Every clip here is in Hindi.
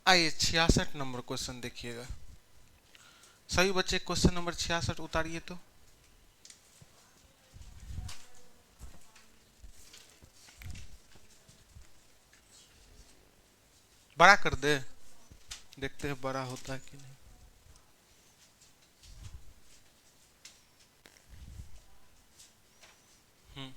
आइए 66 नंबर क्वेश्चन देखिएगा। सभी बच्चे क्वेश्चन नंबर 66 उतारिए तो। बड़ा कर दे, देखते हैं बड़ा होता है कि नहीं। हम्म।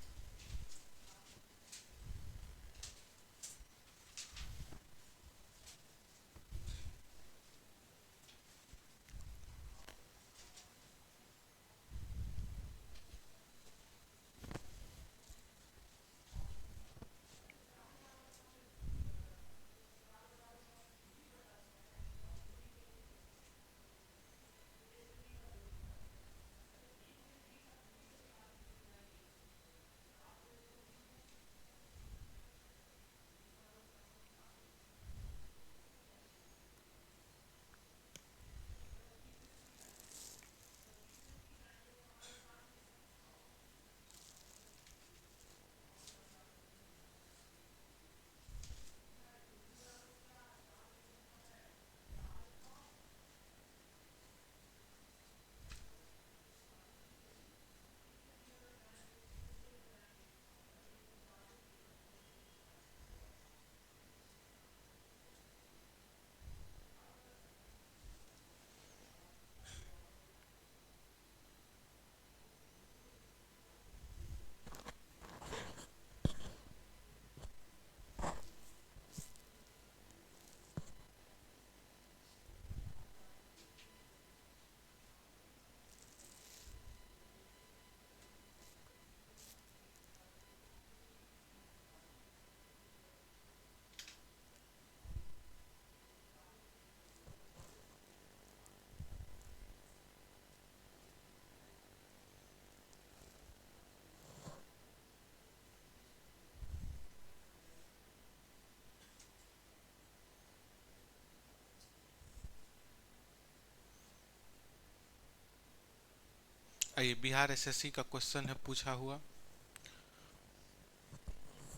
आइए बिहार एसएससी का क्वेश्चन है पूछा हुआ,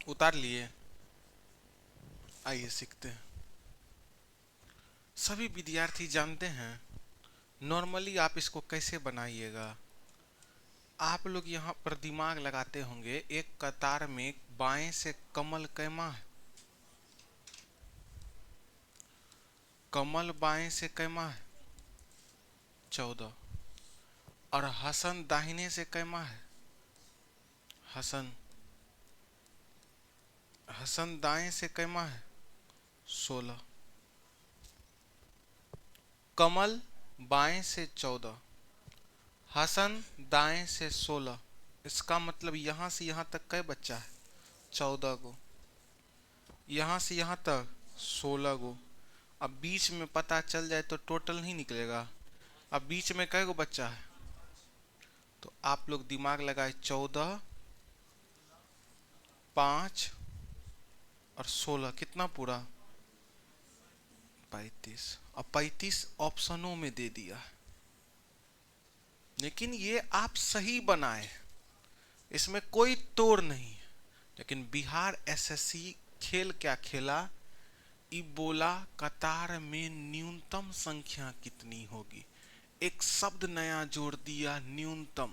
उतार लिए। आइए सीखते हैं। सभी विद्यार्थी जानते हैं नॉर्मली आप इसको कैसे बनाइएगा। आप लोग यहाँ पर दिमाग लगाते होंगे, एक कतार में बाएं से कमल कैमा है, कमल बाएं से कैमा है 14, और हसन दाहिने से कैमा है, हसन हसन दाएं से कैमा है 16। कमल बाएं से 14, हसन दाएं से 16। इसका मतलब यहां से यहां तक कै बच्चा है 14 गो, यहां से यहां तक 16 गो। अब बीच में पता चल जाए तो टोटल नहीं निकलेगा। अब बीच में कै गो बच्चा है, तो आप लोग दिमाग लगाए 14, 5 और 16 कितना पूरा 35। अब 35 ऑप्शनों में दे दिया है, लेकिन ये आप सही बनाए, इसमें कोई तोड़ नहीं है। लेकिन बिहार एसएससी खेल क्या खेला, ई बोला कतार में न्यूनतम संख्या कितनी होगी। एक शब्द नया जोड़ दिया, न्यूनतम,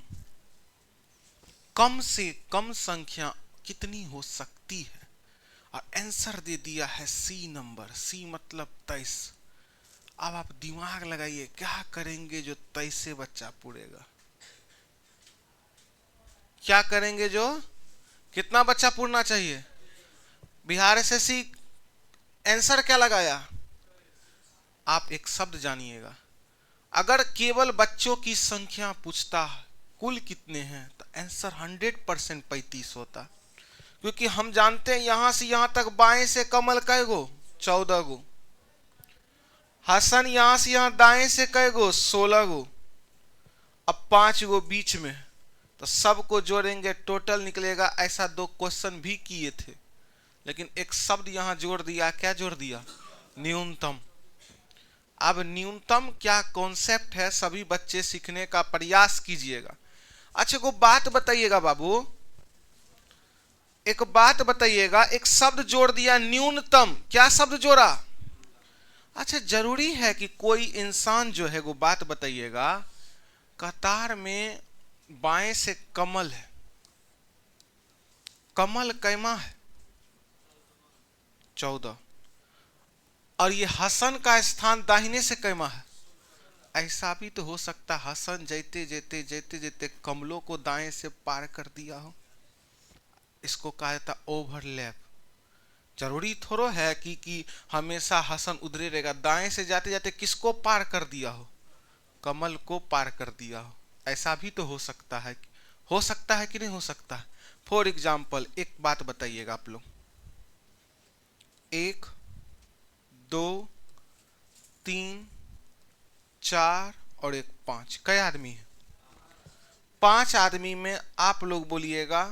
कम से कम संख्या कितनी हो सकती है, और आंसर दे दिया है सी नंबर। सी मतलब 23। अब आप दिमाग लगाइए क्या करेंगे जो 23 से बच्चा पूरेगा। क्या करेंगे जो कितना बच्चा पूरना चाहिए। बिहार एसएससी आंसर क्या लगाया, आप एक शब्द जानिएगा। अगर केवल बच्चों की संख्या पूछता है कुल कितने हैं, तो आंसर 100% 35 होता, क्योंकि हम जानते हैं यहां से यहां तक बाएं से कमल कै गो 14 गो, हसन यहां से यहां दाएं से कै गो 16 गो, अब 5 गो बीच में, तो सबको जोड़ेंगे टोटल निकलेगा। ऐसा 2 क्वेश्चन भी किए थे, लेकिन एक शब्द यहां जोड़ दिया। क्या जोड़ दिया, न्यूनतम। अब न्यूनतम क्या कॉन्सेप्ट है, सभी बच्चे सीखने का प्रयास कीजिएगा। अच्छा को बात बताइएगा बाबू, एक बात बताइएगा, एक शब्द जोड़ दिया न्यूनतम, क्या शब्द जोड़ा, अच्छा, जरूरी है कि कोई इंसान जो है वो बात बताइएगा, कतार में बाएं से कमल है, कमल कैमा है 14, और ये हसन का स्थान दाहिने से कैमा है। ऐसा भी तो हो सकता हसन जैते जैते जैते जैते कमलों को दाएं से पार कर दिया हो। इसको कहा जाता ओवरलैप। जरूरी थोड़ा है कि हमेशा हसन उधरे रहेगा, दाएं से जाते जाते किसको पार कर दिया हो, कमल को पार कर दिया हो। ऐसा भी तो हो सकता है, हो सकता है कि नहीं हो सकता है। फॉर एग्जाम्पल एक बात बताइएगा आप लोग, 1 2 3 4 और 1 5, कई आदमी है? 5 आदमी में आप लोग बोलिएगा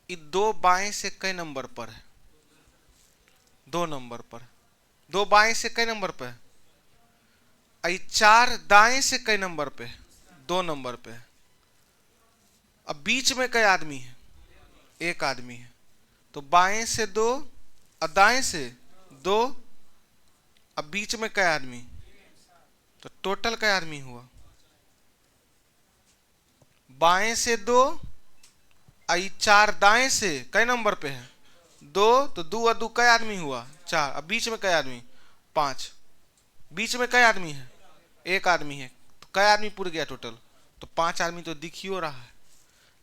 ये 2 बाएं से कई नंबर पर है? 2 नंबर पर। 2 बाएं से कई नंबर पे है? 4 दाएं से कई नंबर पे है? 2 नंबर पे है। अब बीच में कई आदमी है? 1 आदमी है। तो बाएं से 2 और दाएं से 2, अब बीच में कई आदमी? तो टोटल कई आदमी हुआ? बाएं से 2 और 4 दाएं से कई नंबर पे है? 2, तो 2 और 2 कई आदमी हुआ? 4। अब बीच में कई आदमी? 5। बीच में कई आदमी है? 1 आदमी है। तो कई आदमी पूर गया टोटल? तो 5 आदमी तो दिख ही हो रहा है।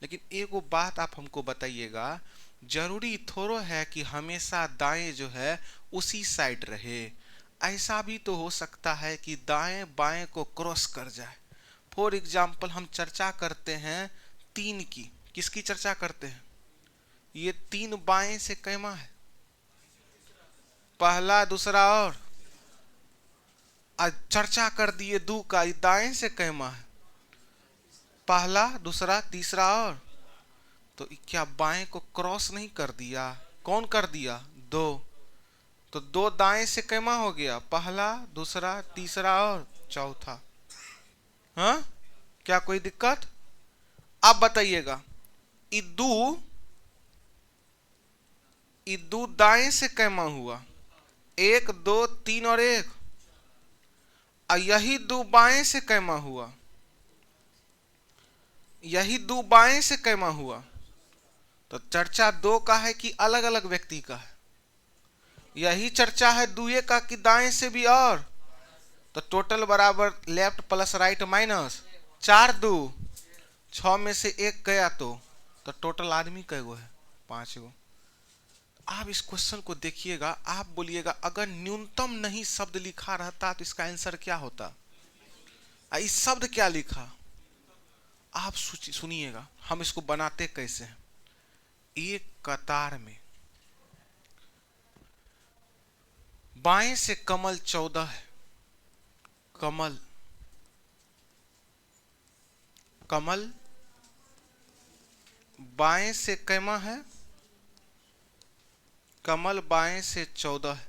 लेकिन एक वो बात आप हमको बताइएगा, जरूरी थोड़ा है कि हमेशा दाएं जो है उसी साइड रहे। ऐसा भी तो हो सकता है कि दाएं बाएं को क्रॉस कर जाए। फॉर एग्जाम्पल हम चर्चा करते हैं 3 की। किसकी चर्चा करते हैं? ये 3 बाएं से कैमा है? पहला दूसरा और आज चर्चा कर दिए 2 का, ये दाएं से कैमा है? पहला दूसरा तीसरा और। तो क्या बाएं को क्रॉस नहीं कर दिया? कौन कर दिया? 2। तो 2 दाएं से कैमा हो गया? पहला दूसरा तीसरा और चौथा। हाँ, क्या कोई दिक्कत? आप बताइएगा, इदू दाएं से कैमा हुआ? 1 2 3 और 1। और यही 2 बाएं से कैमा हुआ? यही 2 बाएं से कैमा हुआ? तो चर्चा 2 का है कि अलग अलग व्यक्ति का है? यही चर्चा है दुए का कि दाएं से भी और? तो टोटल बराबर लेफ्ट प्लस राइट माइनस 4 2 6 में से 1 गया तो टोटल आदमी कै गो है? 5 गो। आप इस क्वेश्चन को देखिएगा, आप बोलिएगा अगर न्यूनतम नहीं शब्द लिखा रहता तो इसका आंसर क्या होता? इस शब्द क्या लिखा? आप सुनिएगा हम इसको बनाते कैसे हैं। एक कतार में बाएं से कमल 14 है, कमल कमल बाएं से कैमा है? कमल बाएं से 14 है,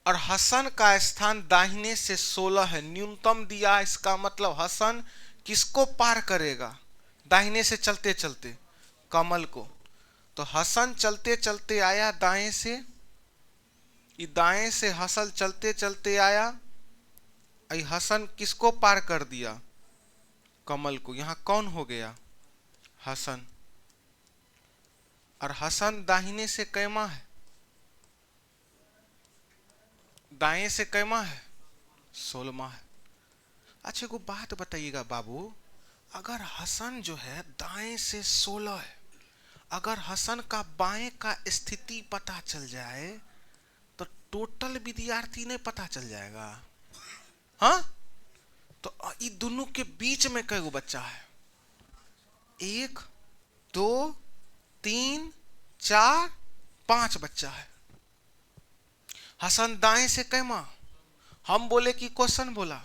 और हसन का स्थान दाहिने से 16 है। न्यूनतम दिया, इसका मतलब हसन किसको पार करेगा? दाहिने से चलते चलते कमल को। तो हसन चलते चलते आया दाएं से, दाएं से हसन चलते चलते आया, हसन किसको पार कर दिया? कमल को। यहां कौन हो गया? हसन। और हसन दाहिने से कैमा है? दाएं से कैमा है? 16 है। अच्छा को बात बताइएगा बाबू, अगर हसन जो है दाएं से 16 है, अगर हसन का बाएं का स्थिति पता चल जाए तो टोटल विद्यार्थी नहीं पता चल जाएगा? हाँ, तो ये दोनों के बीच में कई गो बच्चा है? 1 2 3 4 5 बच्चा है। हसन दाएं से कैमा? हम बोले कि क्वेश्चन बोला?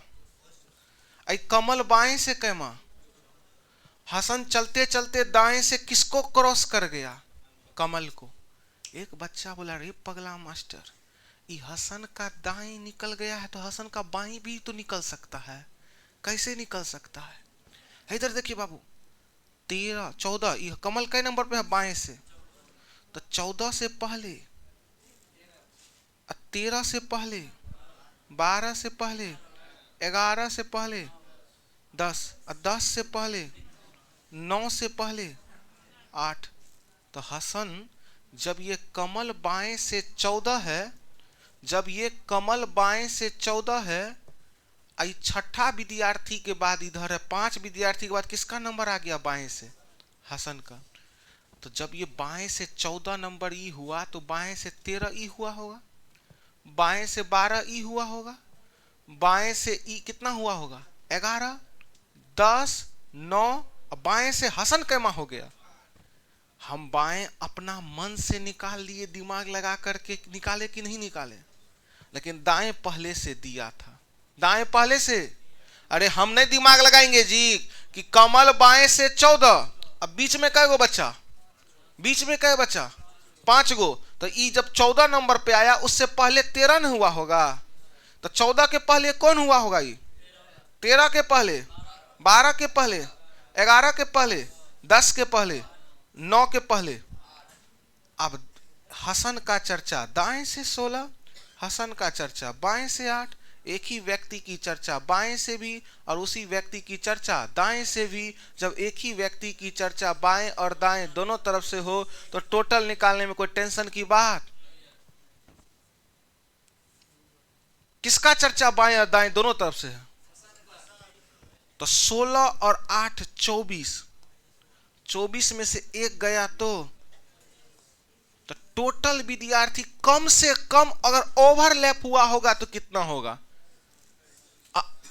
कमल बाएं से कैमा? हसन चलते चलते दाएं से किसको क्रॉस कर गया? कमल को। एक बच्चा बोला रे पगला मास्टर, ये हसन का दाएं निकल गया है तो हसन का बाएं भी तो निकल सकता है, कैसे निकल सकता है? इधर देखिए बाबू, 13 14, ये कमल कई नंबर पे है? बाएं से। तो 14 से पहले 13 से पहले, 12 से पहले, 11 से पहले, 10, 10 से पहले, 9 से पहले, 8। तो हसन, जब ये कमल बाएं से 14 है, जब ये कमल बाएं से 14 है, आई छठा विद्यार्थी के बाद इधर है 5 विद्यार्थी के बाद किसका नंबर आ गया बाएं से? हसन का। तो जब ये बाएं से 14 नंबर ई हुआ तो बाएं से 13 ई हुआ होगा, बाएं से 12 ई हुआ होगा, बाएं से ई कितना हुआ होगा? 11, 10, 9। बाएं से हसन कैमा हो गया? हम बाएं अपना मन से निकाल लिए, दिमाग लगा करके निकाले कि नहीं निकाले? लेकिन दाएं पहले से दिया था, दाएं पहले से। अरे हम नहीं दिमाग लगाएंगे जी कि कमल बाएं से 14, अब बीच में कै गो बच्चा? बीच में कै बच्चा? 5 गो। तो ई जब 14 नंबर पे आया उससे पहले 13 नहीं हुआ होगा? तो 14 के पहले कौन हुआ होगा? ये 13 के पहले, 12 के पहले, 11 के पहले, 10 के पहले, 9 के पहले। अब हसन का चर्चा दाएं से 16, हसन का चर्चा बाएं से 8, एक ही व्यक्ति की चर्चा बाएं से भी और उसी व्यक्ति की चर्चा दाएं से भी। जब एक ही व्यक्ति की चर्चा बाएं और दाएं दोनों तरफ से हो तो टोटल निकालने में कोई टेंशन की बात? किसका चर्चा बाएं और दाएं दोनों तरफ से है? तो 16 और 8 24, 24 में से एक गया तो टोटल विद्यार्थी कम से कम अगर ओवरलैप हुआ होगा तो कितना होगा?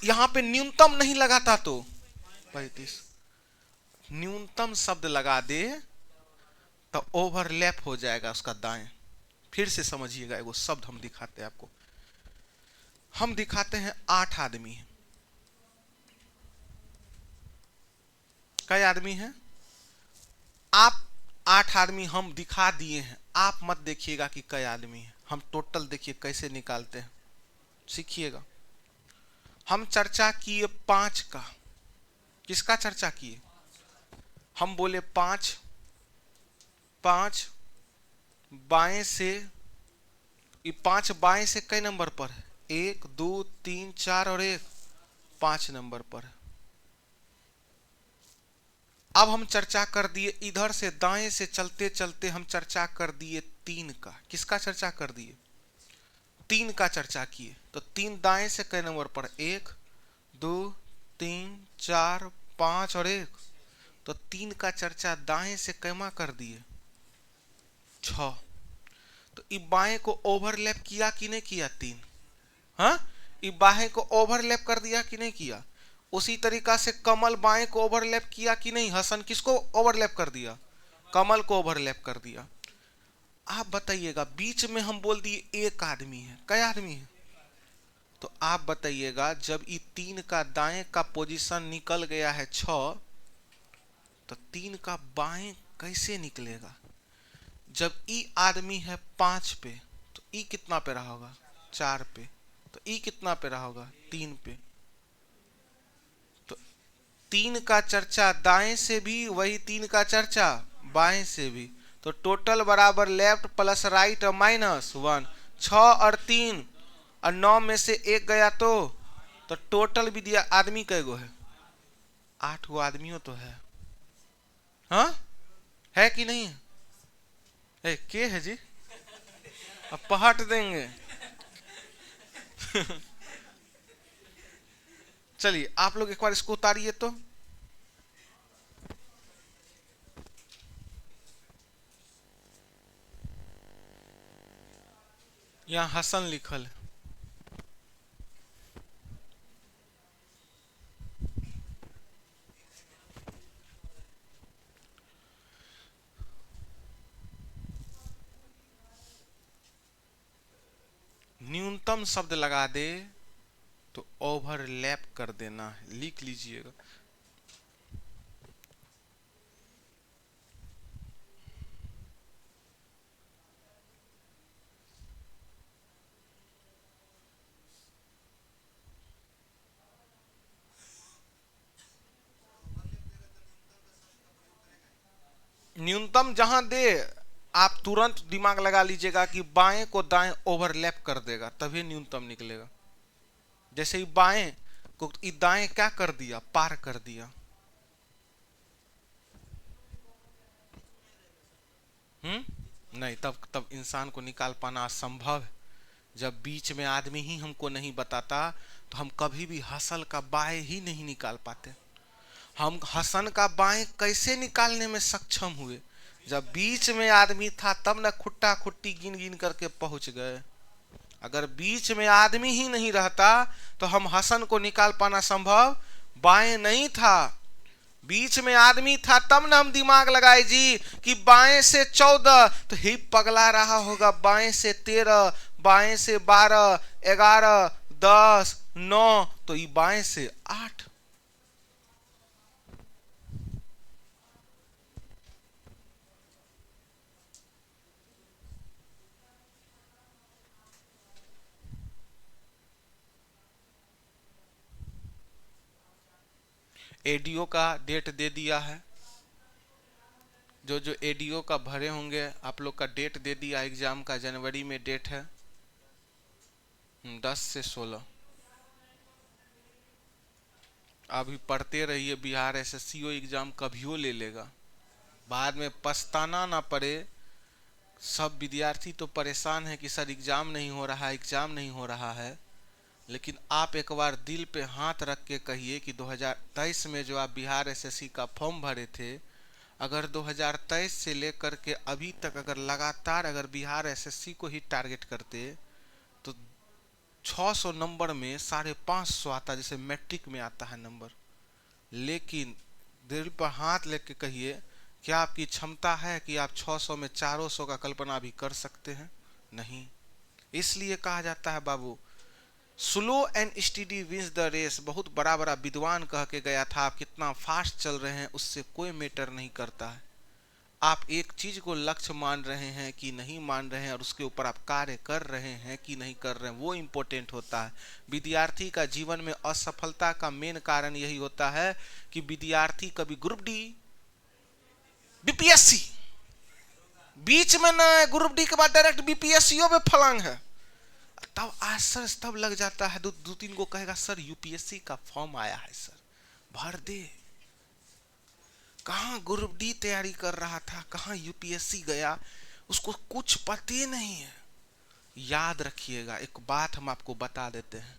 यहां पे न्यूनतम नहीं लगाता तो 35। न्यूनतम शब्द लगा दे तो ओवरलैप हो जाएगा उसका दाएं। फिर से समझिएगा, एगो शब्द हम दिखाते हैं आपको। हम दिखाते हैं 8 आदमी है। कई आदमी हैं? आप 8 आदमी हम दिखा दिए हैं, आप मत देखिएगा कि कई आदमी हैं। हम टोटल देखिए कैसे निकालते हैं, सीखिएगा। हम चर्चा किए 5 का। किसका चर्चा किए? हम बोले 5, 5 बाएं से, ये 5 बाएं से कई नंबर पर है? 1, 2, 3, 4 और 1, 5 नंबर पर है। अब हम चर्चा कर दिए इधर से दाएं से चलते चलते हम चर्चा कर दिए 3 का। किसका चर्चा कर दिए? 3 का चर्चा किए। तो 3 दाएं से कई नंबर पर? 1, 2, 3, 4, 5 और 1। तो 3 का चर्चा दाएं से कैमा कर दिए? 6। तो इस बाएं को ओवरलैप किया कि नहीं किया? 3। हाँ, इस बाएं को ओवरलैप कर दिया कि नहीं किया? उसी तरीका से कमल बाएं को ओवरलैप किया कि नहीं? हसन किसको ओवरलैप कर दिया? कमल को ओवरलैप कर दिया। आप बताइएगा, बीच में हम बोल दिए एक आदमी है। कई आदमी है? तो आप बताइएगा, जब ये 3 का दाएं का पोजीशन निकल गया है 6, तो 3 का बाएं कैसे निकलेगा? जब ई आदमी है 5 पे, तो ई कितना पे रहा होगा? 4 पे। तो ई कितना पे रहा होगा? 3 पे। 3 का चर्चा दाएं से भी, वही 3 का चर्चा बाएं से भी। तो टोटल बराबर लेफ्ट प्लस राइट और माइनस 1। 6 और 3 और 9 में से एक गया तो टोटल विद्या आदमी कै गो है? 8 गो आदमियों तो है। हाँ, है कि नहीं? है के है जी? अब पहट देंगे। चलिए आप लोग एक बार इसको उतारिए तो। यहां हसन लिखल है। न्यूनतम शब्द लगा दे तो ओवरलैप कर देना है, लिख लीजिएगा। न्यूनतम जहां दे, आप तुरंत दिमाग लगा लीजिएगा कि बाएं को दाएं ओवरलैप कर देगा, तभी न्यूनतम निकलेगा। जैसे ही बाएं को दाएं क्या कर दिया, पार कर दिया। नहीं, तब तब इंसान को निकाल पाना असंभव है। जब बीच में आदमी ही हमको नहीं बताता तो हम कभी भी हसल का बाएं ही नहीं निकाल पाते। हम हसन का बाएं कैसे निकालने में सक्षम हुए? जब बीच में आदमी था तब ना खुट्टा खुट्टी गिन गिन करके पहुंच गए। अगर बीच में आदमी ही नहीं रहता तो हम हसन को निकाल पाना संभव बाएं नहीं था। बीच में आदमी था तब ना हम दिमाग लगाए जी कि बाएं से 14, तो ही पगला रहा होगा बाएं से 13, बाएं से 12, 11, 10, 9, तो ये बाएं से 8। एडीओ का डेट दे दिया है। जो एडीओ का भरे होंगे आप लोग का डेट दे दिया एग्जाम का। जनवरी में डेट है 10 से 16। अभी पढ़ते रहिए, बिहार एसएससीओ एग्जाम कभियो ले लेगा, बाद में पछताना ना पड़े। सब विद्यार्थी तो परेशान है कि सर एग्जाम नहीं हो रहा है, एग्जाम नहीं हो रहा है। लेकिन आप एक बार दिल पे हाथ रख के कहिए कि 2023 में जो आप बिहार एसएससी का फॉर्म भरे थे, अगर 2023 से लेकर के अभी तक अगर लगातार अगर बिहार एसएससी को ही टारगेट करते तो 600 नंबर में 550 आता, जैसे मैट्रिक में आता है नंबर। लेकिन दिल पर हाथ लेके कहिए, क्या आपकी क्षमता है कि आप 600 में 400 का कल्पना भी कर सकते हैं? नहीं। इसलिए कहा जाता है बाबू, slow and steady wins the race. बहुत बड़ा बड़ा विद्वान कह के गया था, आप कितना फास्ट चल रहे हैं उससे कोई मैटर नहीं करता है। आप एक चीज को लक्ष्य मान रहे हैं कि नहीं मान रहे हैं, और उसके ऊपर आप कार्य कर रहे हैं कि नहीं कर रहे हैं, वो इम्पोर्टेंट होता है। विद्यार्थी का जीवन में असफलता का मेन कारण यही होता है कि विद्यार्थी कभी ग्रुप डी, बीपीएससी, बीच में ना ग्रुप डी के बाद डायरेक्ट बीपीएससीओ में फलांग है, तब आश्चर्य तब लग जाता है। दो तीन को कहेगा सर यूपीएससी का फॉर्म आया है सर भर दे। कहां ग्रुप डी तैयारी कर रहा था, कहां यूपीएससी गया, उसको कुछ पता नहीं है। याद रखिएगा, एक बात हम आपको बता देते हैं,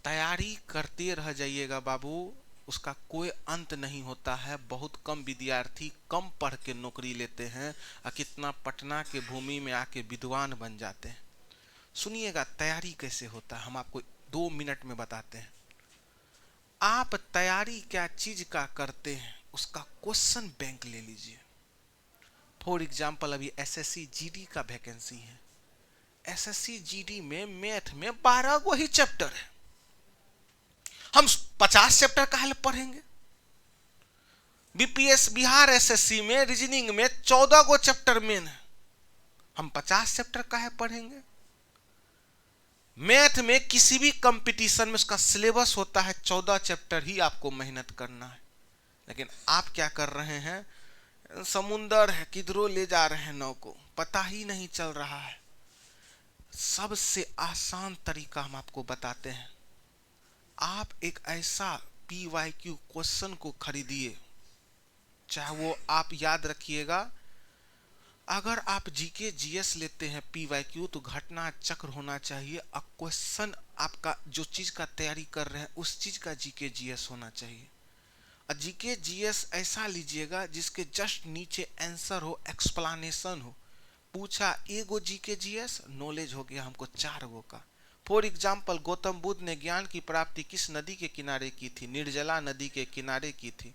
तैयारी करते रह जाइएगा बाबू, उसका कोई अंत नहीं होता है। बहुत कम विद्यार्थी कम पढ़ के नौकरी लेते हैं और कितना पटना के भूमि में आके विद्वान बन जाते हैं। सुनिएगा तैयारी कैसे होता है, हम आपको 2 मिनट में बताते हैं। आप तैयारी क्या चीज का करते हैं उसका क्वेश्चन बैंक ले लीजिए। फॉर एग्जाम्पल अभी एसएससी जीडी का वैकेंसी है। एसएससी जीडी में मैथ में 12 गो ही चैप्टर है, हम 50 चैप्टर काहे पढ़ेंगे? बीपीएस बिहार एसएससी में रीजनिंग में 14 गो चैप्टर मेन है, हम 50 चैप्टर काहे पढ़ेंगे? मैथ में किसी भी कंपटीशन में उसका सिलेबस होता है 14 चैप्टर ही आपको मेहनत करना है। लेकिन आप क्या कर रहे हैं, समुंदर है किधरों ले जा रहे हैं नाव को, पता ही नहीं चल रहा है। सबसे आसान तरीका हम आपको बताते हैं, आप एक ऐसा पीवाईक्यू क्वेश्चन को खरीदिए, चाहे वो आप याद रखिएगा, अगर आप जीके जीएस लेते हैं पीवाईक्यू तो घटना चक्र होना चाहिए, और क्वेश्चन आपका जो चीज का तैयारी कर रहे हैं उस चीज का जीके जीएस होना चाहिए। और जीके जीएस ऐसा लीजिएगा जिसके जस्ट नीचे आंसर हो, एक्सप्लेनेशन हो। पूछा एगो जीके जीएस, नॉलेज हो गया हमको 4 गो का। फॉर एग्जाम्पल गौतम बुद्ध ने ज्ञान की प्राप्ति किस नदी के किनारे की थी? निर्जला नदी के किनारे की थी।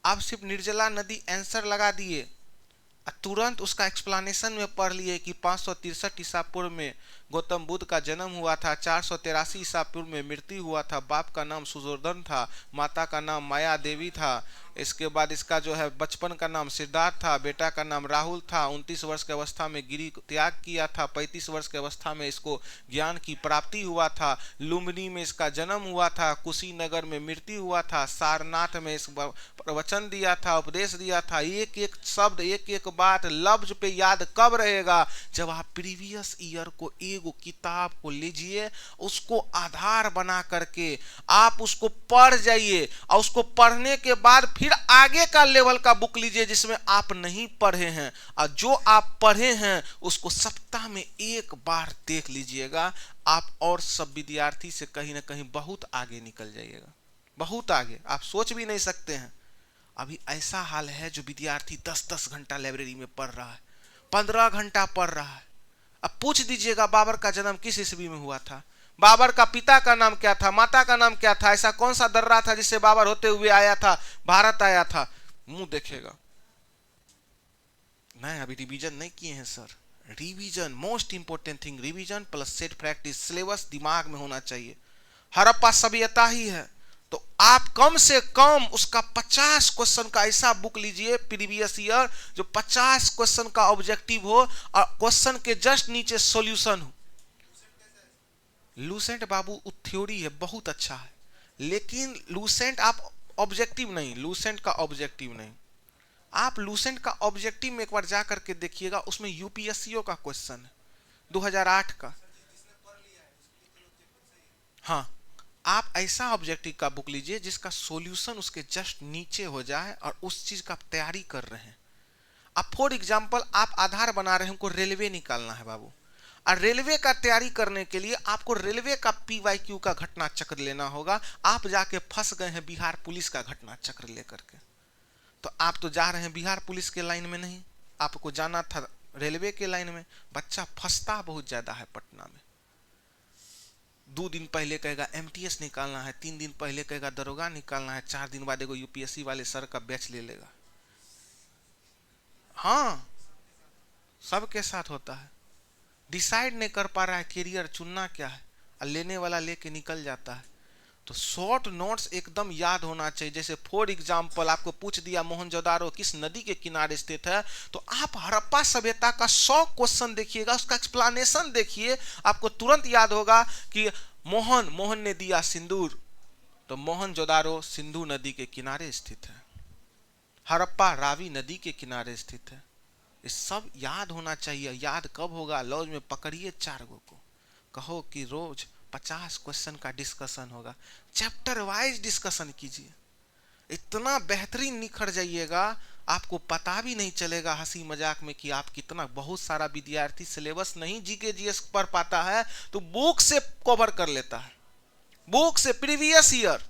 आप सिर्फ निर्जला नदी आंसर लगा दिए, तुरंत उसका एक्सप्लेनेशन में पढ़ लिए कि 563 ईसा पूर्व में गौतम बुद्ध का जन्म हुआ था, 483 ईसा पूर्व में मृत्यु हुआ था, बाप का नाम सुजोधन था, माता का नाम माया देवी था, इसके बाद इसका जो है बचपन का नाम सिद्धार्थ था, बेटा का नाम राहुल था, 29 वर्ष की अवस्था में गिरी त्याग किया था, 35 वर्ष की अवस्था में इसको ज्ञान की प्राप्ति हुआ था, लुम्बिनी में इसका जन्म हुआ था, कुशीनगर में मृत्यु हुआ था, सारनाथ में इस प्रवचन दिया था, उपदेश दिया था। एक एक शब्द एक एक बात लफ्ज पे याद कब रहेगा, जब आप प्रीवियस ईयर को एगो किताब को लीजिए, उसको आधार बना करके आप उसको पढ़ जाइए, और उसको पढ़ने के बाद फिर आगे का लेवल का बुक लीजिए जिसमें आप नहीं पढ़े हैं, और जो आप पढ़े हैं उसको सप्ताह में एक बार देख लीजिएगा। आप और सब विद्यार्थी से कहीं ना कहीं बहुत आगे निकल जाइएगा, बहुत आगे, आप सोच भी नहीं सकते हैं। अभी ऐसा हाल है जो विद्यार्थी 10-10 घंटा लाइब्रेरी में पढ़ रहा है, 15 घंटा पढ़ रहा है। अब पूछ दीजिएगा बाबर का जन्म किस ईस्वी में हुआ था, बाबर का पिता का नाम क्या था, माता का नाम क्या था, ऐसा कौन सा दर्रा था जिससे बाबर होते हुए आया था, भारत आया था, मुंह देखेगा। नहीं, अभी रिवीजन नहीं किए हैं sir. Revision most important thing, revision plus set practice, syllabus दिमाग में होना चाहिए। हड़प्पा सभ्यता ही है, तो आप कम से कम उसका 50 क्वेश्चन का ऐसा बुक लीजिए प्रीवियस ईयर जो 50 क्वेश्चन का ऑब्जेक्टिव हो और क्वेश्चन के जस्ट नीचे सॉल्यूशन हो। लूसेंट बाबू थ्योरी है, बहुत अच्छा है, लेकिन लूसेंट आप ऑब्जेक्टिव नहीं, लूसेंट का ऑब्जेक्टिव नहीं, आप लूसेंट का ऑब्जेक्टिव में एक बार जा करके देखिएगा, उसमें यूपीएससीओ का क्वेश्चन है 2008 का। हाँ, आप ऐसा ऑब्जेक्टिव का बुक लीजिए जिसका सॉल्यूशन उसके जस्ट नीचे हो जाए और उस चीज का आप तैयारी कर रहे हैं। अब फॉर एग्जांपल आप आधार बना रहे हैं, हमको रेलवे निकालना है बाबू, और रेलवे का तैयारी करने के लिए आपको रेलवे का पीवाईक्यू का घटना चक्र लेना होगा। आप जाके फंस गए हैं बिहार पुलिस का घटना चक्र लेकर के, तो आप तो जा रहे हैं बिहार पुलिस के लाइन में नहीं, आपको जाना था रेलवे के लाइन में। बच्चा फंसता बहुत ज्यादा है पटना में। 2 दिन पहले कहेगा एमटीएस निकालना है, 3 दिन पहले कहेगा दरोगा निकालना है, 4 दिन बाद एगो यूपीएससी वाले सर का बैच ले लेगा। हाँ, सबके साथ होता है, डिसाइड नहीं कर पा रहा है कैरियर चुनना क्या है, और लेने वाला लेके निकल जाता है। तो शॉर्ट नोट्स एकदम याद होना चाहिए। जैसे फॉर एग्जांपल आपको पूछ दिया मोहनजोदारो किस नदी के किनारे स्थित है, तो आप हड़प्पा सभ्यता का 100 क्वेश्चन देखिएगा, उसका एक्सप्लेनेशन देखिए, आपको तुरंत याद होगा कि मोहन ने दिया सिंदूर, तो मोहनजोदारो सिंधु नदी के किनारे स्थित है, हड़प्पा रावी नदी के किनारे स्थित है। ये सब याद होना चाहिए। याद कब होगा, लॉज में पकड़िए 4 गो को, कहो कि रोज 50 क्वेश्चन का डिस्कशन होगा, चैप्टर वाइज डिस्कशन कीजिए, इतना बेहतरीन निखर जाइएगा, आपको पता भी नहीं चलेगा हंसी मजाक में कि आप कितना। बहुत सारा विद्यार्थी सिलेबस नहीं जीके जीएस पढ़ पाता है, तो बुक से कवर कर लेता है, बुक से प्रीवियस ईयर।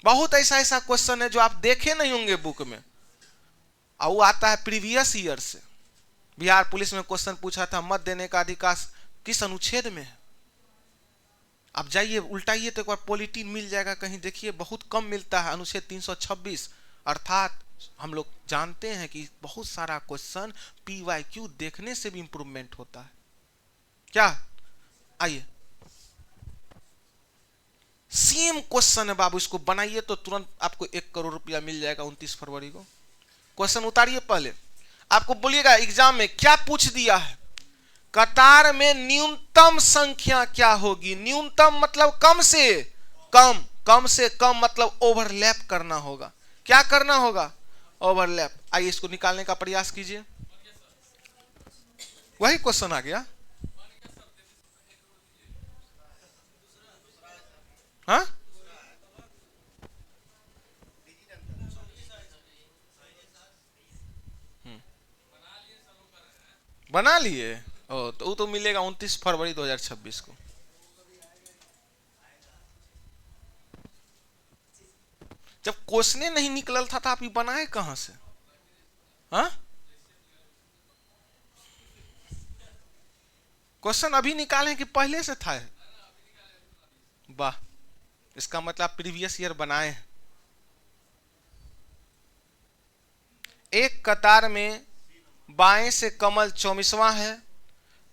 बहुत ऐसा ऐसा क्वेश्चन है जो आप देखे नहीं होंगे बुक में, और वो आता है प्रीवियस ईयर से। बिहार पुलिस में क्वेश्चन पूछा था मत देने का अधिकार किस अनुच्छेद में है, आप जाइए उल्टाइए तो एक बार पॉलिटीन मिल जाएगा कहीं, देखिए बहुत कम मिलता है, अनुच्छेद 326। अर्थात हम लोग जानते हैं कि बहुत सारा क्वेश्चन पीवाईक्यू देखने से भी इंप्रूवमेंट होता है। क्या, आइए सेम क्वेश्चन है बाबू, इसको बनाइए तो तुरंत आपको 1 करोड़ रुपया मिल जाएगा 29 फरवरी को। क्वेश्चन उतारिए, पहले आपको बोलिएगा एग्जाम में क्या पूछ दिया है, कतार में न्यूनतम संख्या क्या होगी। न्यूनतम मतलब कम से कम, कम से कम मतलब ओवरलैप करना होगा। क्या करना होगा, ओवरलैप। आइए इसको निकालने का प्रयास कीजिए, वही क्वेश्चन आ गया। हाँ, बना लिए, ओ तो वो तो मिलेगा 29 फरवरी 2026 को। जब क्वेश्चन नहीं निकल था तो आप ये बनाए कहां से। हाँ, क्वेश्चन अभी निकाले कि पहले से था। वाह, इसका मतलब प्रीवियस ईयर बनाए हैं। एक कतार में बाएं से कमल 24वां है,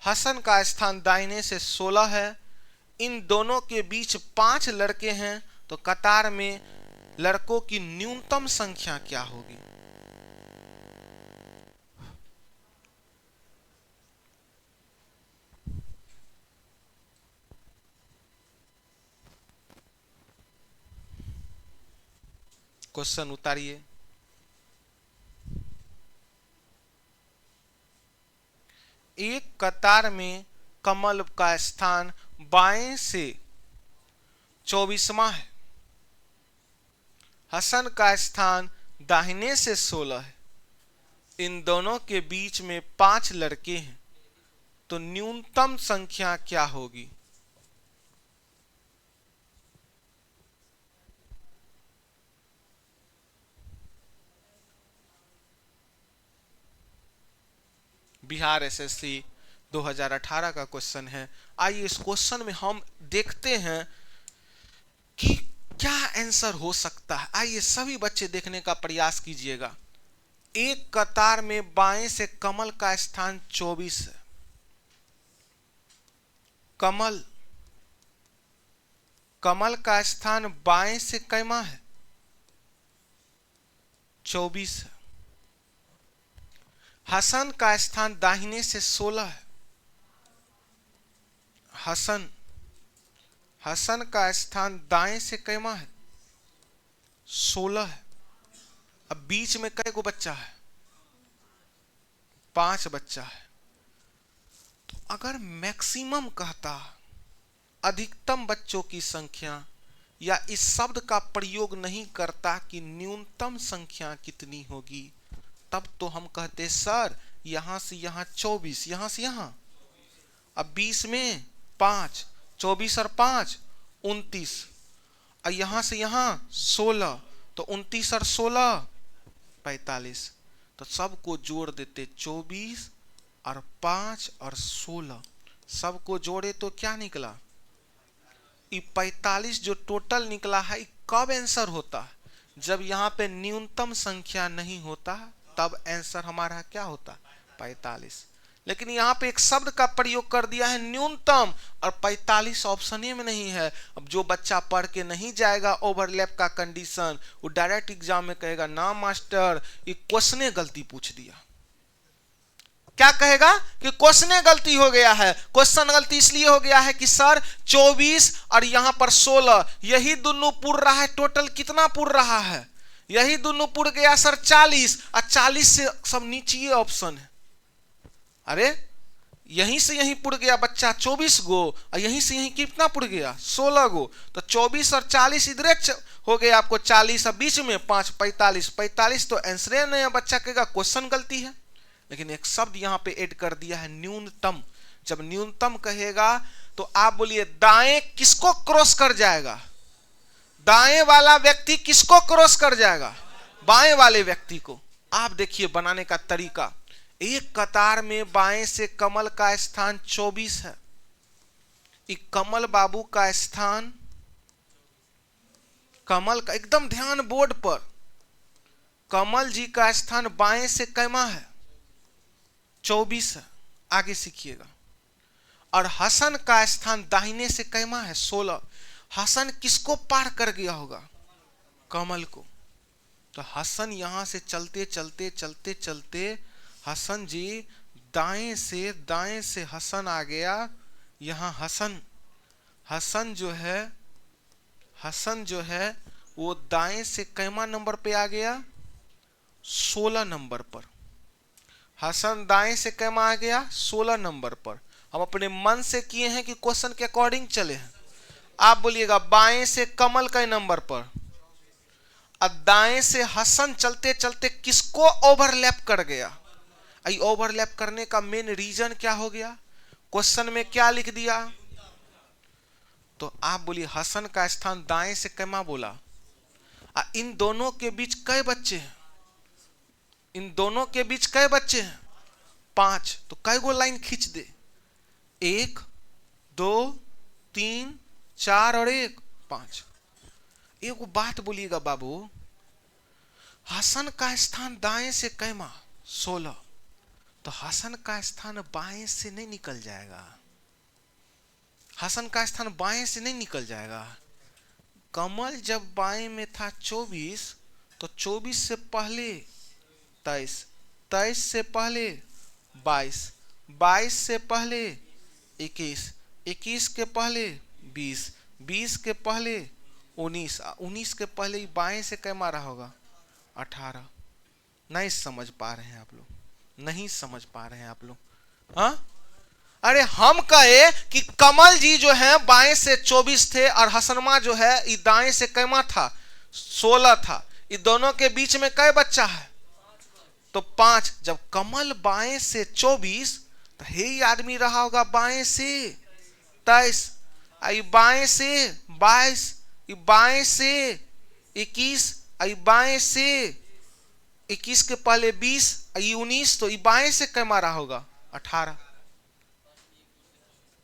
हसन का स्थान दाहिने से 16 है, इन दोनों के बीच 5 लड़के हैं, तो कतार में लड़कों की न्यूनतम संख्या क्या होगी। क्वेश्चन उतारिए। एक कतार में कमल का स्थान बाएं से 24वां है, हसन का स्थान दाहिने से 16 है, इन दोनों के बीच में 5 लड़के हैं, तो न्यूनतम संख्या क्या होगी? बिहार एसएससी 2018 का क्वेश्चन है। आइए इस क्वेश्चन में हम देखते हैं कि क्या आंसर हो सकता है। आइए सभी बच्चे देखने का प्रयास कीजिएगा। एक कतार में बाएं से कमल का स्थान 24 है। कमल का स्थान बाएं से कैमा है? 24 है। हसन का स्थान दाहिने से 16 है। हसन का स्थान दाएं से कैमा है? 16 है। अब बीच में कै गो बच्चा है? 5 बच्चा है। तो अगर मैक्सिमम कहता, अधिकतम बच्चों की संख्या, या इस शब्द का प्रयोग नहीं करता कि न्यूनतम संख्या कितनी होगी, तब तो हम कहते सर यहां से यहां 24, यहां से यहां, अब 20 में 5, 24 और 5 29, और यहां से यहां 16, तो 29 और 16 45, तो सबको जोड़ देते 24 और 5 और 16, सबको जोड़े तो क्या निकला? 45 जो टोटल निकला है। कब आंसर होता है? जब यहाँ पे न्यूनतम संख्या नहीं होता, तब आंसर हमारा क्या होता? 45। लेकिन यहाँ पे एक शब्द का प्रयोग कर दिया है न्यूनतम, और 45 ऑप्शन में नहीं है। अब जो बच्चा पढ़ के नहीं जाएगा ओवरलैप का कंडीशन, वो डायरेक्ट एग्जाम में कहेगा ना मास्टर ये क्वेश्चन गलती पूछ दिया। क्या कहेगा कि क्वेश्चन गलती हो गया है। क्वेश्चन गलती इसलिए हो गया है कि सर 24 और यहां पर 16, यही दोनों पुर रहा है, टोटल कितना पुर रहा है? यही दोनों पुर गया सर 40, और 40 से सब नीचे ऑप्शन है। अरे यहीं से यहीं पुर गया बच्चा 24 गो, और यहीं से यहीं कितना पुर गया? 16 गो। तो 24 और 40 इधर हो गया आपको 40, और बीच में 5 45, 45 तो आंसर नहीं है। बच्चा कहेगा क्वेश्चन गलती है। लेकिन एक शब्द यहां पे ऐड कर दिया है न्यूनतम। जब न्यूनतम कहेगा तो आप बोलिए दाएं किसको क्रॉस कर जाएगा? दाएं वाला व्यक्ति किसको क्रॉस कर जाएगा? बाएं वाले व्यक्ति को। आप देखिए बनाने का तरीका। एक कतार में बाएं से कमल का स्थान 24 है। एक कमल बाबू का स्थान, कमल का एकदम ध्यान बोर्ड पर, कमल जी का स्थान बाएं से कैमा है? 24 है। आगे सीखिएगा। और हसन का स्थान दाहिने से कैमा है? 16। हसन किसको पार कर गया होगा? कमल को। तो हसन यहां से चलते चलते चलते चलते हसन जी दाएं से हसन आ गया। यहां हसन जो है वो दाएं से कैमा नंबर पे आ गया? 16 नंबर पर। हसन दाएं से कैमा आ गया? 16 नंबर पर। हम अपने मन से किए हैं कि क्वेश्चन के अकॉर्डिंग चले हैं। आप बोलिएगा बाएं से कमल का नंबर पर, और दाएं से हसन चलते चलते किसको ओवरलैप कर गया? ओवरलैप करने का मेन रीजन क्या हो गया? क्वेश्चन में क्या लिख दिया? तो आप बोलिए हसन का स्थान दाएं से कैमा बोला। इन दोनों के बीच कई बच्चे हैं? इन दोनों के बीच कई बच्चे हैं? 5। तो कई गो लाइन खींच दे? 1 2 3 4 और 1 5। एक बात बोलिएगा बाबू, हसन का स्थान दाएं से कैमा 16, तो हसन का स्थान बाएं से नहीं निकल जाएगा। हसन का स्थान बाएं से नहीं निकल जाएगा। कमल जब बाएं में था 24, तो 24 से पहले 23, 23 से पहले 22, 22 से पहले 21, 21 के पहले 20, 20 के पहले 19, 19 के पहले ही बाएं से क्या मारा होगा? 18। नहीं समझ पा रहे हैं आप लोग, नहीं समझ पा रहे हैं आप लोग। हाँ, अरे हम कहे कि कमल जी जो है बाएं से 24 थे और हसनमा जो है ये दाएं से कैमा था, 16 था। ये दोनों के बीच में कै बच्चा है? तो 5। जब कमल बाएं से 24, तो हे आदमी रहा होगा बाएं से 23, आई बाएं से 22, ये बाएं से 21, आई बाएं से 21 के पहले 20, ये 19, तो ये बाएं से कैमा रहा होगा 18।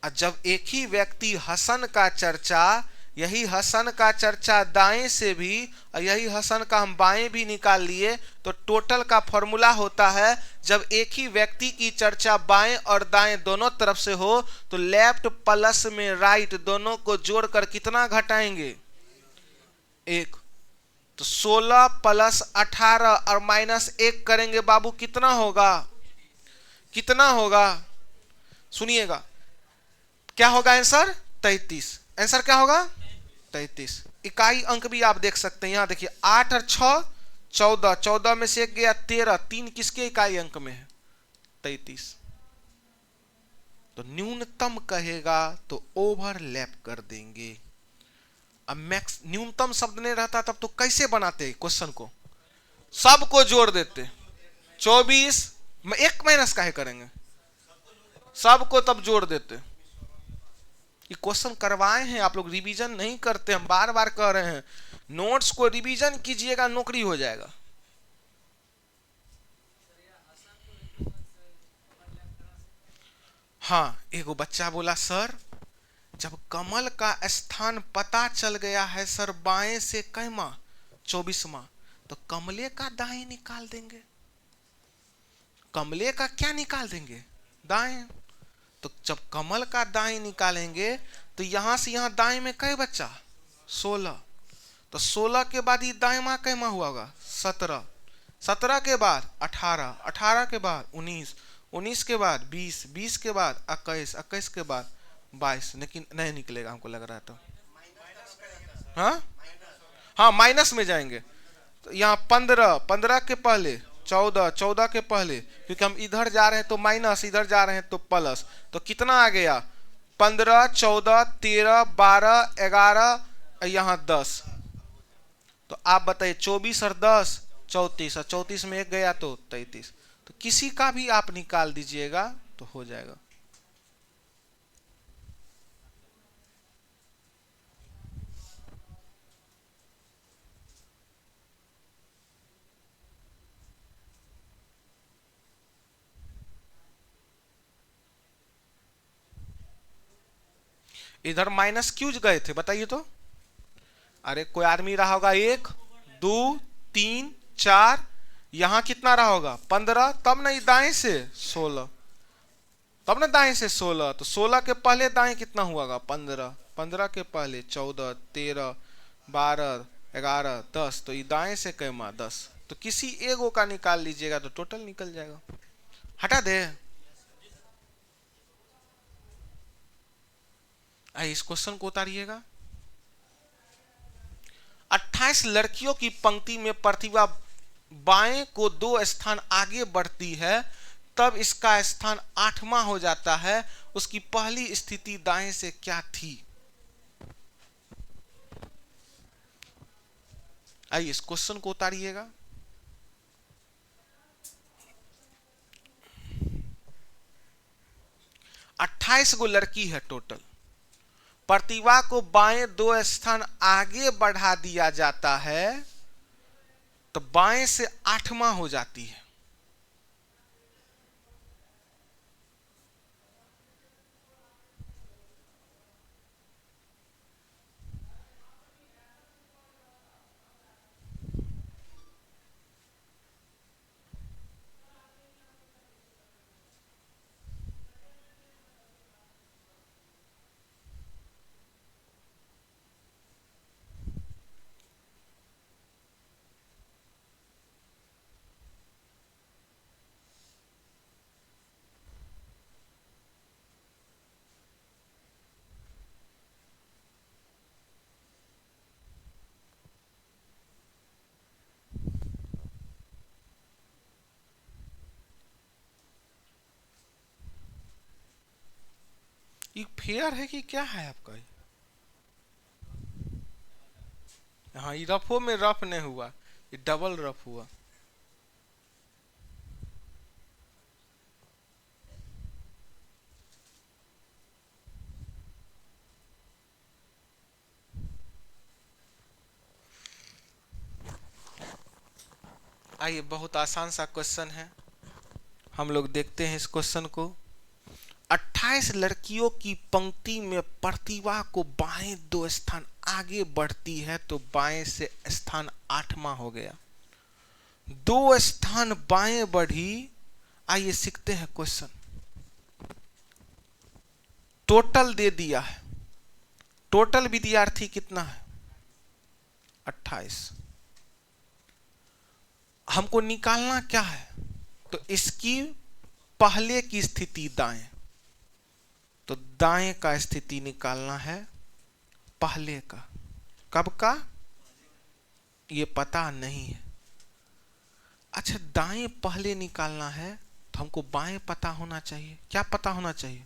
जब एक ही व्यक्ति हसन का चर्चा, यही हसन का चर्चा दाएं से भी और यही हसन का हम बाएं भी निकाल लिए, तो टोटल का फॉर्मूला होता है जब एक ही व्यक्ति की चर्चा बाएं और दाएं दोनों तरफ से हो तो लेफ्ट प्लस में राइट दोनों को जोड़कर कितना घटाएंगे? 1। तो 16 प्लस 18 और माइनस 1 करेंगे बाबू, कितना होगा? कितना होगा? सुनिएगा, क्या होगा आंसर? 33। आंसर क्या होगा? 33। इकाई अंक भी आप देख सकते हैं, यहां देखिए 8 और 6 14, 14 में से 1 गया 13, 3 किसके इकाई अंक में है? 33। तो न्यूनतम कहेगा तो ओवरलैप कर देंगे। अब मैक्स न्यूनतम शब्द नहीं रहता तब तो कैसे बनाते क्वेश्चन को? सबको जोड़ देते। 24 में 1 माइनस काहे करेंगे? सबको तब जोड़ देते। ये क्वेश्चन करवाए हैं आप लोग, रिवीजन नहीं करते, हम बार बार कह रहे हैं नोट्स को रिवीजन कीजिएगा, नौकरी हो जाएगा। हाँ, एगो बच्चा बोला सर जब कमल का स्थान पता चल गया है सर बाएं से कैमा 24वां, तो कमले का दाएं निकाल देंगे। कमले का क्या निकाल देंगे? दाएं। तो जब कमल का दाएं निकालेंगे तो यहां से यहां दाएं में कै बच्चा? 16। तो 16 के बाद ये दाएं मां कैमा हुआ होगा? 17। 17 के बाद 18, 18 के बाद 19, 19 के बाद 20, 20 के बाद 21, 21 के बाद 22। लेकिन नहीं निकलेगा हमको लग रहा है। तो हाँ, हाँ माइनस में जाएंगे। तो यहाँ 15, 15 के पहले 14, 14 के पहले, क्योंकि हम इधर जा रहे हैं तो माइनस, इधर जा रहे हैं तो प्लस। तो कितना आ गया? 15, 14, 13, 12, 11, यहाँ 10। तो आप बताइए 24 और 10 34, और 34 में 1 गया तो 33। तो किसी का भी आप निकाल दीजिएगा तो हो जाएगा। इधर माइनस क्यों गए थे बताइए तो? अरे कोई आदमी रहा होगा 1 2 3 4, यहां कितना रहा होगा? 15, तब नहीं दाएं से 16, तब ना दाएं से 16। तो 16 के पहले दाएं कितना हुआ? 15, 15 के पहले 14, 13, 12, 11, 10। तो ये दाएं से कैमा 10। तो किसी एगो का निकाल लीजिएगा तो टोटल निकल जाएगा। हटा दे। इस क्वेश्चन को उतारिएगा। 28 लड़कियों की पंक्ति में प्रतिभा बाएं को 2 स्थान आगे बढ़ती है, तब इसका स्थान 8वां हो जाता है। उसकी पहली स्थिति दाएं से क्या थी? आइए इस क्वेश्चन को उतारिएगा। अट्ठाईस गो लड़की है टोटल। प्रतिभा को बाएं 2 स्थान आगे बढ़ा दिया जाता है तो बाएं से 8वां हो जाती है। ये फेयर है कि क्या है आपका? हाँ, ये रफो में रफ नहीं हुआ, ये डबल रफ हुआ। आइए, बहुत आसान सा क्वेश्चन है, हम लोग देखते हैं इस क्वेश्चन को। 28 लड़कियों की पंक्ति में प्रतिभा को बाएं 2 स्थान आगे बढ़ती है तो बाएं से स्थान 8वां हो गया। 2 स्थान बाएं बढ़ी। आइए सीखते हैं क्वेश्चन। टोटल दे दिया है, टोटल विद्यार्थी कितना है? 28। हमको निकालना क्या है? तो इसकी पहले की स्थिति दाएं, तो दाएं का स्थिति निकालना है पहले का। कब का ये पता नहीं है। अच्छा, दाएं पहले निकालना है तो हमको बाएं पता होना चाहिए। क्या पता होना चाहिए?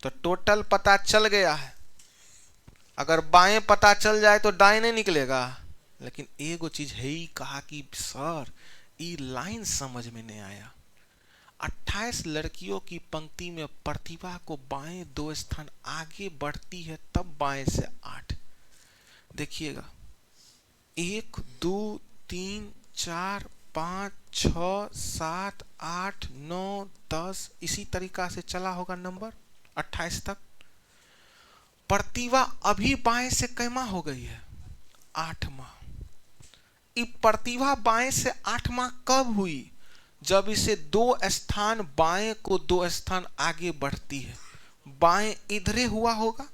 तो टोटल पता चल गया है। अगर बाएं पता चल जाए तो दाएं नहीं निकलेगा। लेकिन एगो चीज है ही, कहा कि सर ये लाइन समझ में नहीं आया। 28 लड़कियों की पंक्ति में प्रतिभा को बाएं 2 स्थान आगे बढ़ती है तब बाएं से 8। देखिएगा, 1 2 3 4 5 6 7 8 9 10 इसी तरीका से चला होगा नंबर 28 तक। प्रतिभा अभी बाएं से कैमा हो गई है? 8वां। प्रतिभा बाएं से 8वां कब हुई? जब इसे 2 स्थान बाएं को 2 स्थान आगे बढ़ती है। बाएं इधरे हुआ होगा,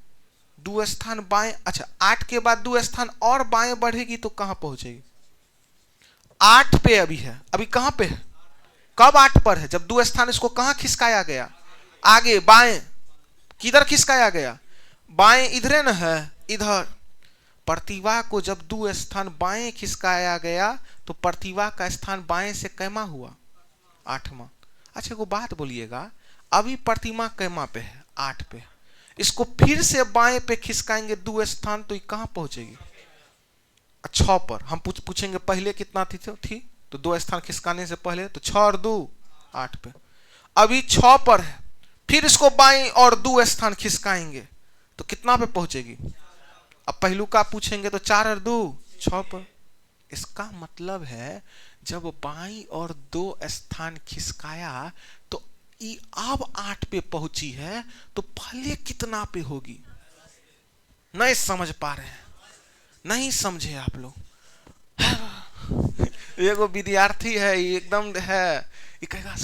2 स्थान बाएं। अच्छा, 8 के बाद 2 स्थान और बाएं बढ़ेगी तो कहां पहुंचेगी? 8 पे अभी है। अभी कहां पे है? कब 8 पर है? जब 2 स्थान इसको कहां खिसकाया गया? आगे, बाएं। किधर खिसकाया गया? बाएं इधरे न है, इधर। प्रतिभा को जब 2 स्थान बाएं खिसकाया गया तो प्रतिभा का स्थान बाएं से कैमा हुआ? 8वां। अच्छा, को बात बोलिएगा, अभी प्रतिमा कैमा पे है? 8 पे। इसको फिर से बाएं पे खिसकाएंगे 2 स्थान तो ये कहां पहुंचेगी? 6 पर। हम पूछेंगे पहले कितना थी तो 2 स्थान खिसकाने से पहले तो 6 और 2 8 पे। अभी 6 पर है, फिर इसको बाएं और 2 स्थान खिसकाएंगे तो कितना पे पहुंचेगी? अब पहलू का पूछेंगे तो 4 और 2 6 पर। इसका मतलब है जब बाईं और 2 स्थान खिसकाया तो ये अब 8 पे पहुंची है तो पहले कितना पे होगी? नहीं समझ पा रहे हैं? नहीं समझे आप लोग? एगो विद्यार्थी है, एकदम है, ये कहेगा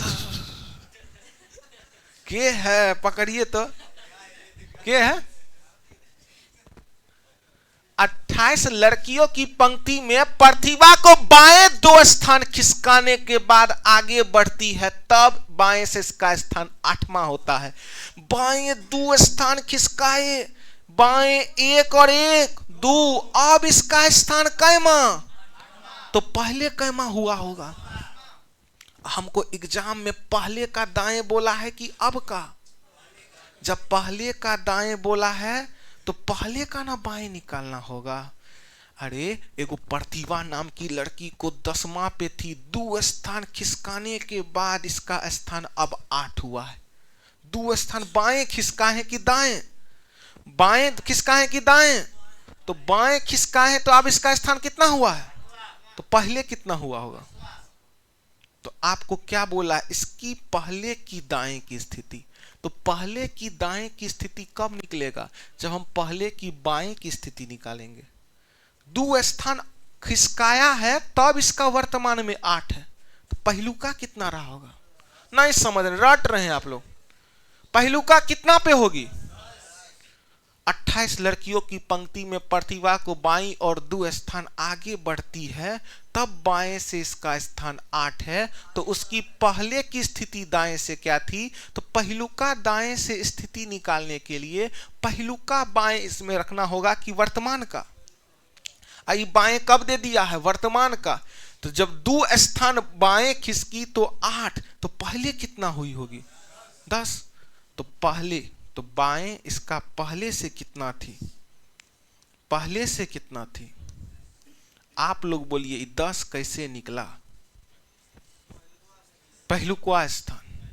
के है, पकड़िए तो के है? 28 लड़कियों की पंक्ति में प्रतिभा को बाएं 2 स्थान खिसकाने के बाद आगे बढ़ती है तब बाएं से इसका स्थान 8वां होता है। बाएं 2 स्थान खिसकाए, बाएं 1 और 1 2, अब इसका स्थान कैमा? तो पहले कैमा हुआ होगा? हमको एग्जाम में पहले का दाएं बोला है कि अब का? जब पहले का दाएं बोला है तो पहले का ना बाएं निकालना होगा। अरे, एगो प्रतिभा नाम की लड़की को 10वां पे थी, 2 स्थान खिसकाने के बाद इसका स्थान अब 8 हुआ है। 2 स्थान बाएं खिसकाए कि दाएं? बाएं खिसकाए कि दाएं? तो बाएं खिसकाए तो अब इसका स्थान कितना हुआ है? तो पहले कितना हुआ होगा? तो आपको क्या बोला? इसकी पहले की दाएं की स्थिति। तो पहले की दाएं की स्थिति कब निकलेगा? जब हम पहले की बाएं की स्थिति निकालेंगे। 2 स्थान खिसकाया है तब इसका वर्तमान में 8 है, तो पहलू का कितना रहा होगा? नहीं समझ रहे, रट रहे हैं आप लोग। पहलू का कितना पे होगी? 28 लड़कियों की पंक्ति में प्रतिभा को बाईं और 2 स्थान आगे बढ़ती है तब बाएं से इसका स्थान 8 है, तो उसकी पहले की स्थिति दाएं से क्या थी? तो पहलू का दाएं से स्थिति निकालने के लिए पहलू का बाएं इसमें रखना होगा कि वर्तमान का। आई बाएं कब दे दिया है? वर्तमान का। तो जब 2 स्थान बाएं खिसकी तो 8, तो पहले कितना हुई होगी? 10। तो तो बाएं इसका पहले से कितना थी, पहले से कितना थी? आप लोग बोलिए 10 कैसे निकला? पहलुकवा स्थान,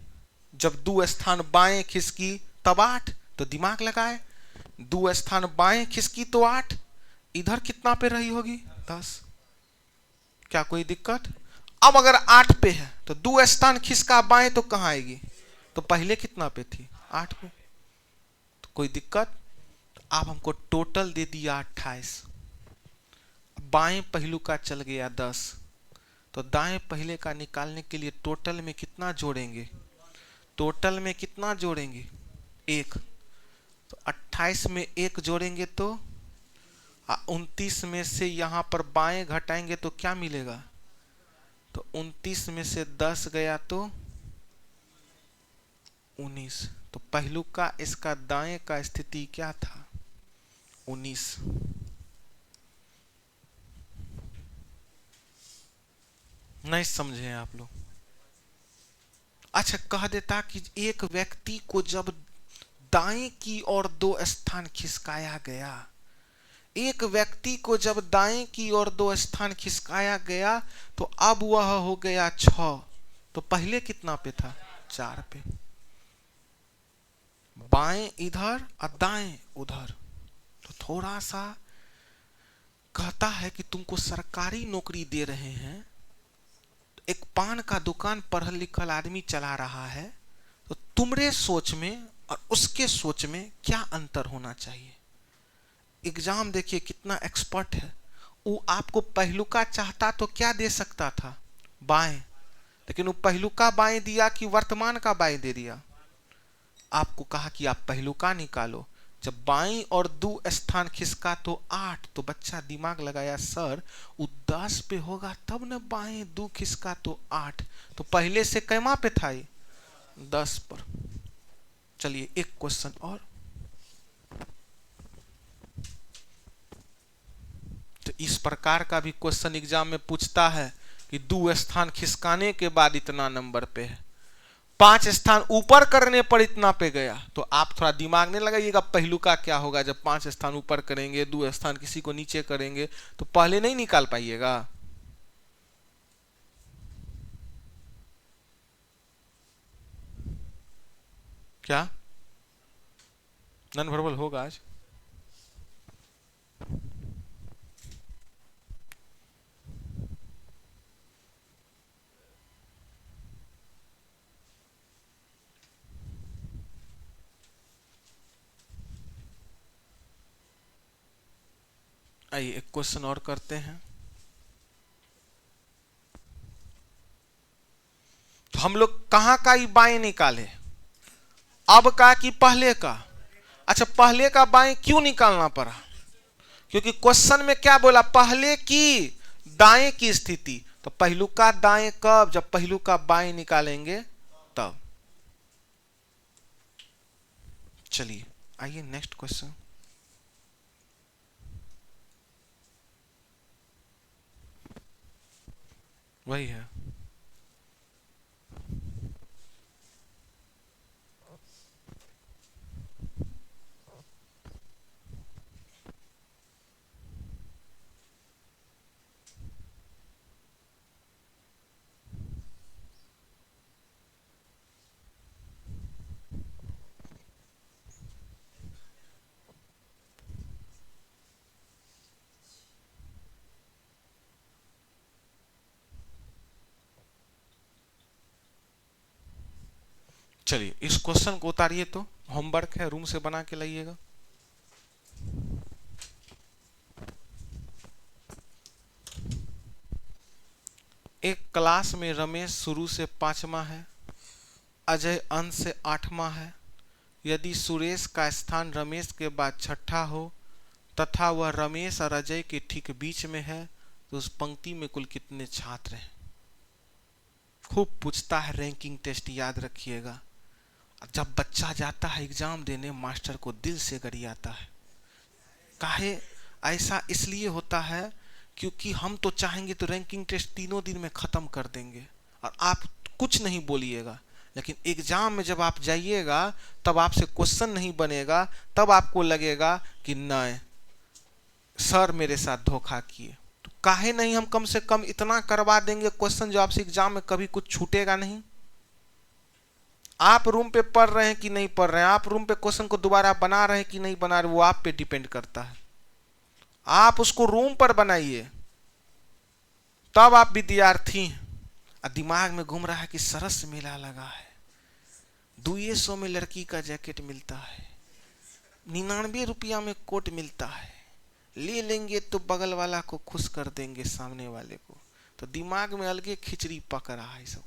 जब 2 स्थान बाएं खिसकी तब 8, तो दिमाग लगाए, 2 स्थान बाएं खिसकी तो 8, इधर कितना पे रही होगी? 10। क्या कोई दिक्कत? अब अगर 8 पे है तो 2 स्थान खिसका बाएं तो कहां आएगी? तो पहले कितना पे थी? 8 पे। तो कोई दिक्कत? तो आप हमको टोटल दे दिया 28, बाएं पहलू का चल गया 10, तो दाएं पहले का निकालने के लिए टोटल में कितना जोड़ेंगे? टोटल में कितना जोड़ेंगे? 1। तो 28 में 1 जोड़ेंगे तो 29 में से यहां पर बाएं घटाएंगे तो क्या मिलेगा? तो 29 में से 10 गया तो 19। तो पहलू का इसका दाएं का स्थिति क्या था? 19। नहीं समझे आप लोग? अच्छा, कह देता कि एक व्यक्ति को जब दाएं की ओर 2 स्थान खिसकाया गया, एक व्यक्ति को जब दाएं की ओर 2 स्थान खिसकाया गया तो अब वह हो गया 6, तो पहले कितना पे था? 4 पे। बाएं इधर और दाएं उधर, तो थोड़ा सा कहता है कि तुमको सरकारी नौकरी दे रहे हैं, एक पान का दुकान पढ़ल लिखल आदमी चला रहा है, तो तुम्हारे सोच में और उसके सोच में क्या अंतर होना चाहिए? एग्जाम देखिए कितना एक्सपर्ट है, वो आपको पहलुका चाहता तो क्या दे सकता था? बाएं, लेकिन वो पहलुका बाएं दिया कि वर्तमान का बाएं दे दिया? आपको कहा कि आप पहलुका निकालो, जब बाएं और 2 स्थान खिसका तो 8, तो बच्चा दिमाग लगाया, सर वो 10 पे होगा तब न बाएं 2 खिसका तो 8, तो पहले से कैमा पे था? 10 पर। चलिए एक क्वेश्चन और। तो इस प्रकार का भी क्वेश्चन एग्जाम में पूछता है कि 2 स्थान खिसकाने के बाद इतना नंबर पे है, 5 स्थान ऊपर करने पर इतना पे गया, तो आप थोड़ा दिमाग नहीं लगाइएगा पहलू का क्या होगा जब 5 स्थान ऊपर करेंगे, 2 स्थान किसी को नीचे करेंगे, तो पहले नहीं निकाल पाइएगा। क्या नॉन वर्बल होगा आज? आइए एक क्वेश्चन और करते हैं। तो हम लोग कहां का ही बाएं निकाले, अब का कि पहले का? अच्छा, पहले का बाएं क्यों निकालना पड़ा? क्योंकि क्वेश्चन में क्या बोला? पहले की दाएं की स्थिति, तो पहलू का दाएं कब? जब पहलू का बाएं निकालेंगे तब। चलिए आइए नेक्स्ट क्वेश्चन। वही है। चलिए इस क्वेश्चन को उतारिए, तो होमवर्क है, रूम से बना के लाइएगा। एक क्लास में रमेश शुरू से 5वां है, अजय अंत से 8वां है। यदि सुरेश का स्थान रमेश के बाद 6ठा हो तथा वह रमेश और अजय के ठीक बीच में है, तो उस पंक्ति में कुल कितने छात्र हैं? खूब पूछता है रैंकिंग टेस्ट, याद रखिएगा। जब बच्चा जाता है एग्जाम देने, मास्टर को दिल से गरियाता है। काहे ऐसा इसलिए होता है क्योंकि हम तो चाहेंगे तो रैंकिंग टेस्ट 3 दिन में खत्म कर देंगे और आप कुछ नहीं बोलिएगा, लेकिन एग्जाम में जब आप जाइएगा तब आपसे क्वेश्चन नहीं बनेगा, तब आपको लगेगा कि नहीं सर मेरे साथ धोखा किए। तो काहे नहीं हम कम से कम इतना करवा देंगे क्वेश्चन जो आपसे एग्जाम में कभी कुछ छूटेगा नहीं। आप रूम पे पढ़ रहे हैं कि नहीं पढ़ रहे हैं, आप रूम पे क्वेश्चन को दोबारा बना रहे हैं कि नहीं बना रहे, वो आप पे डिपेंड करता है। आप उसको रूम पर बनाइए, तब आप विद्यार्थी हैं। दिमाग में घूम रहा है कि सरस मेला लगा है, 200 में लड़की का जैकेट मिलता है, 99 रुपया में कोट मिलता है, ले लेंगे तो बगल वाला को खुश कर देंगे सामने वाले को। तो दिमाग में अलगे खिचड़ी पक रहा है सब।